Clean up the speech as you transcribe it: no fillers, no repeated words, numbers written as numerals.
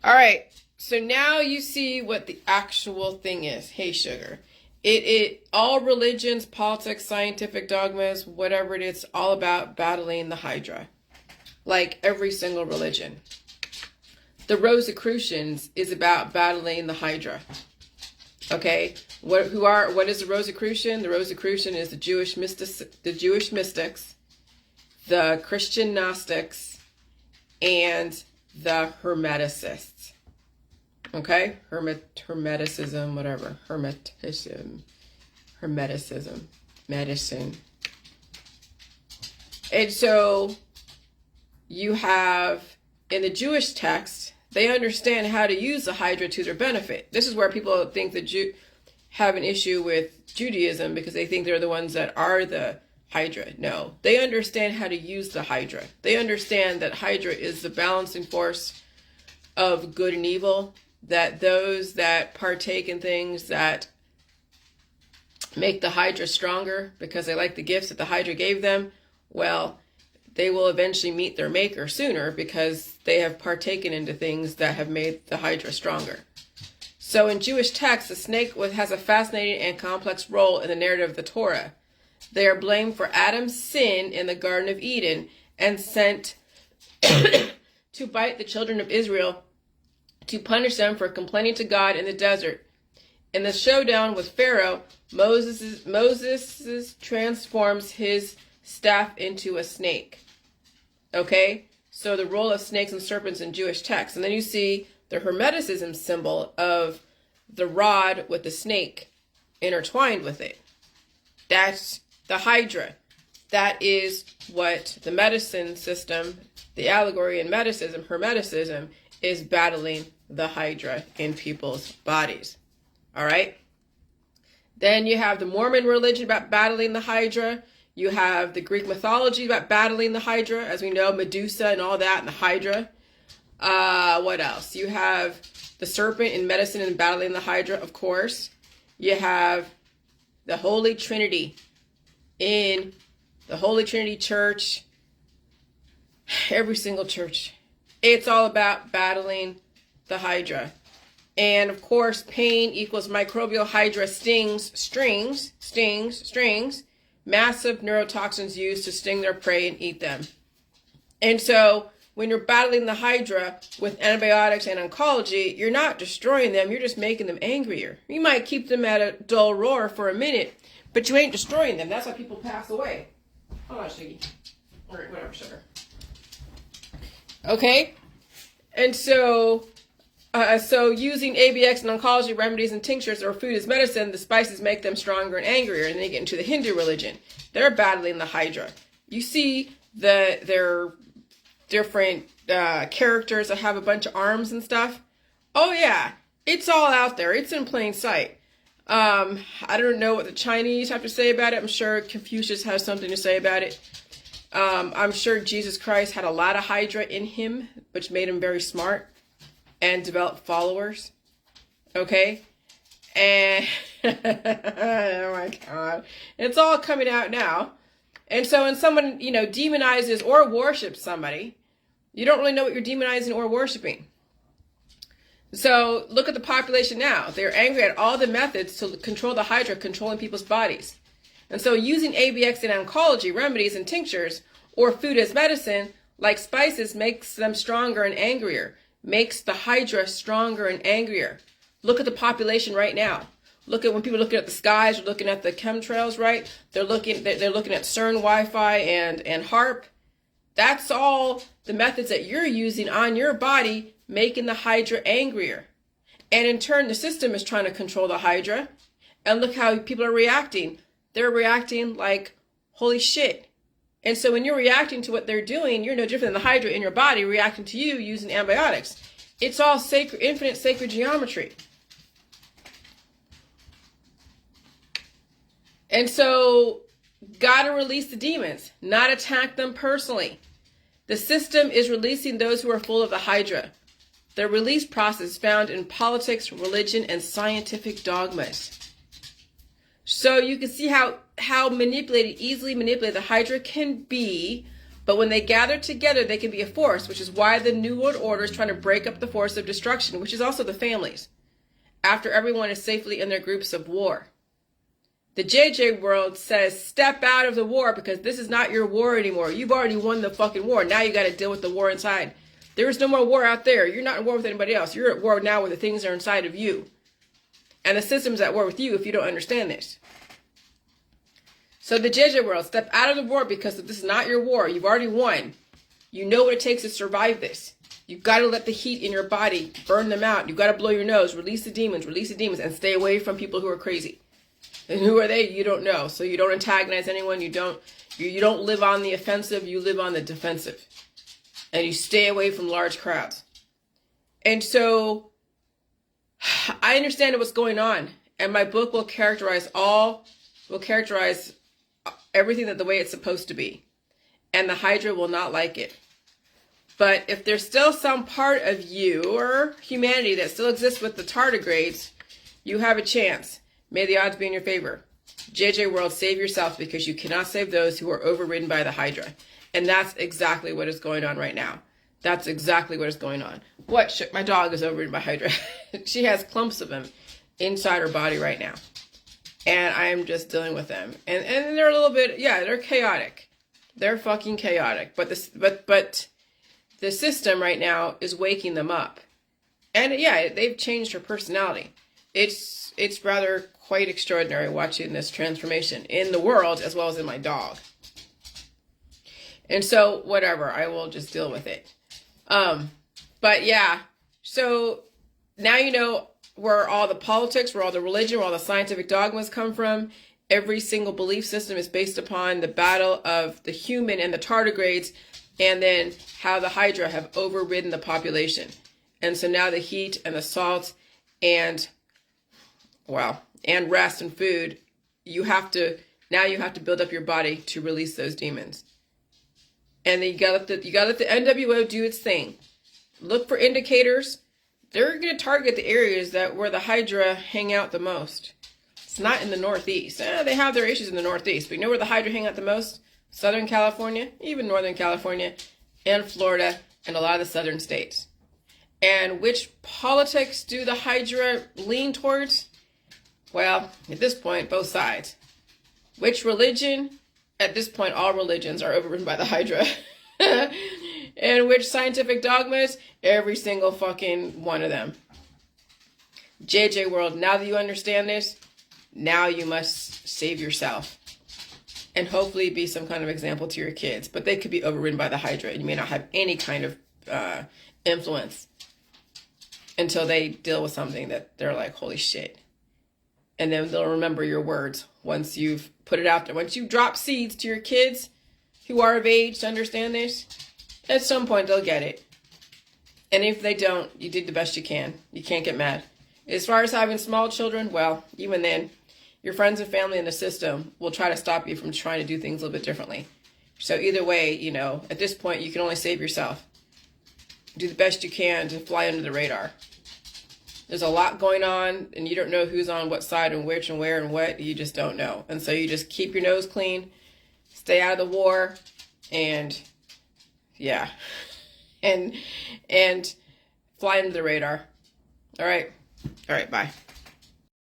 All right. So now you see what the actual thing is. Hey, sugar. It all religions, politics, scientific dogmas, whatever it is, all about battling the Hydra. Like every single religion. The Rosicrucians is about battling the Hydra. Okay? What is the Rosicrucian? The Rosicrucian is the Jewish mystics, the Christian Gnostics, and the Hermeticists. Okay? Hermeticism, whatever. Hermeticism, medicine. And so you have, in the Jewish text, they understand how to use the Hydra to their benefit. This is where people think the have an issue with Judaism because they think they're the ones that are the Hydra. No, they understand how to use the Hydra. They understand that Hydra is the balancing force of good and evil, that those that partake in things that make the Hydra stronger because they like the gifts that the Hydra gave them, well, they will eventually meet their maker sooner because they have partaken into things that have made the Hydra stronger. So in Jewish texts, the snake has a fascinating and complex role in the narrative of the Torah. They are blamed for Adam's sin in the Garden of Eden and sent to bite the children of Israel to punish them for complaining to God in the desert. In the showdown with Pharaoh, Moses transforms his staff into a snake. Okay? So the role of snakes and serpents in Jewish texts. And then you see the Hermeticism symbol of the rod with the snake intertwined with it. That's the Hydra. That is what the medicine system, the allegory in Hermeticism, is battling the Hydra in people's bodies. All right? Then you have the Mormon religion about battling the Hydra. You have the Greek mythology about battling the Hydra, as we know, Medusa and all that, and the Hydra. What else? You have the serpent in medicine and battling the Hydra, of course. You have the Holy Trinity in the Holy Trinity Church. Every single church. It's all about battling the Hydra. And of course, pain equals microbial Hydra stings. Massive neurotoxins used to sting their prey and eat them. And so when you're battling the Hydra with antibiotics and oncology, you're not destroying them, you're just making them angrier. You might keep them at a dull roar for a minute, but you ain't destroying them. That's why people pass away. Hold on, Shiggy. All right, whatever, sugar. Okay? And so using ABX and oncology remedies and tinctures or food as medicine, the spices make them stronger and angrier. And then you get into the Hindu religion. They're battling the Hydra. You see their different characters that have a bunch of arms and stuff. Oh, yeah. It's all out there. It's in plain sight. I don't know what the Chinese have to say about it. I'm sure Confucius has something to say about it. I'm sure Jesus Christ had a lot of Hydra in him, which made him very smart and developed followers. Okay? And oh my God. It's all coming out now. And so when someone, demonizes or worships somebody, you don't really know what you're demonizing or worshiping. So look at the population now. They're angry at all the methods to control the Hydra controlling people's bodies. And so using ABX and oncology remedies and tinctures or food as medicine, like spices, makes them stronger and angrier, makes the Hydra stronger and angrier. Look at the population right now. Look at when people are looking at the skies, they're looking at the chemtrails, right? They're looking at CERN, Wi-Fi, and HARP. That's all the methods that you're using on your body, making the Hydra angrier. And in turn, the system is trying to control the Hydra. And look how people are reacting. They're reacting like, holy shit. And so when you're reacting to what they're doing, you're no different than the Hydra in your body reacting to you using antibiotics. It's all sacred, infinite sacred geometry. And so, gotta release the demons, not attack them personally. The system is releasing those who are full of the Hydra. The release process is found in politics, religion, and scientific dogmas. So you can see how easily manipulated the Hydra can be But when they gather together, they can be a force, which is why the New World Order is trying to break up the force of destruction, which is also the families, after everyone is safely in their groups of war. The JJ world says, step out of the war because this is not your war anymore. You've already won the fucking war. Now you got to deal with the war inside. There is no more war out there. You're not in war with anybody else. You're at war now with the things that are inside of you. And the system's at war with you if you don't understand this. So the JJ world, step out of the war because this is not your war. You've already won. You know what it takes to survive this. You've got to let the heat in your body burn them out. You've got to blow your nose, release the demons, and stay away from people who are crazy. And who are they? You don't know. So you don't antagonize anyone. You don't live on the offensive. You live on the defensive. And you stay away from large crowds. And so I understand what's going on. And my book will characterize everything that the way it's supposed to be. And the Hydra will not like it. But if there's still some part of you or humanity that still exists with the tardigrades, you have a chance. May the odds be in your favor. JJ World, save yourself because you cannot save those who are overridden by the Hydra. And that's exactly what is going on right now. That's exactly what is going on. What? Shit, my dog is overridden by Hydra. She has clumps of them inside her body right now. And I'm just dealing with them. And they're a little bit, yeah, they're chaotic. They're fucking chaotic. But the system right now is waking them up. And yeah, they've changed her personality. It's rather quite extraordinary watching this transformation in the world as well as in my dog. And so whatever, I will just deal with it. But yeah, so now you know where all the politics, where all the religion, where all the scientific dogmas come from. Every single belief system is based upon the battle of the human and the tardigrades, and then how the Hydra have overridden the population. And so now the heat and the salt and rest and food, you have to build up your body to release those demons. And then you gotta let the NWO do its thing. Look for indicators. They're gonna target the areas where the Hydra hang out the most. It's not in the Northeast. They have their issues in the Northeast, but you know where the Hydra hang out the most? Southern California, even Northern California, and Florida, and a lot of the southern states. And which politics do the Hydra lean towards? Well, at this point, both sides. Which religion? At this point, all religions are overridden by the Hydra. And which scientific dogmas? Every single fucking one of them. JJ World, now that you understand this, now you must save yourself. And hopefully be some kind of example to your kids. But they could be overridden by the Hydra, and you may not have any kind of influence until they deal with something that they're like, holy shit. And then they'll remember your words once you've put it out there. Once you drop seeds to your kids who are of age to understand this, at some point they'll get it. And if they don't, you did the best you can. You can't get mad. As far as having small children, well, even then, your friends and family in the system will try to stop you from trying to do things a little bit differently. So either way, at this point, you can only save yourself. Do the best you can to fly under the radar. There's a lot going on, and you don't know who's on what side and which and where and what. You just don't know. And so you just keep your nose clean, stay out of the war, and yeah, and fly under the radar. All right, bye.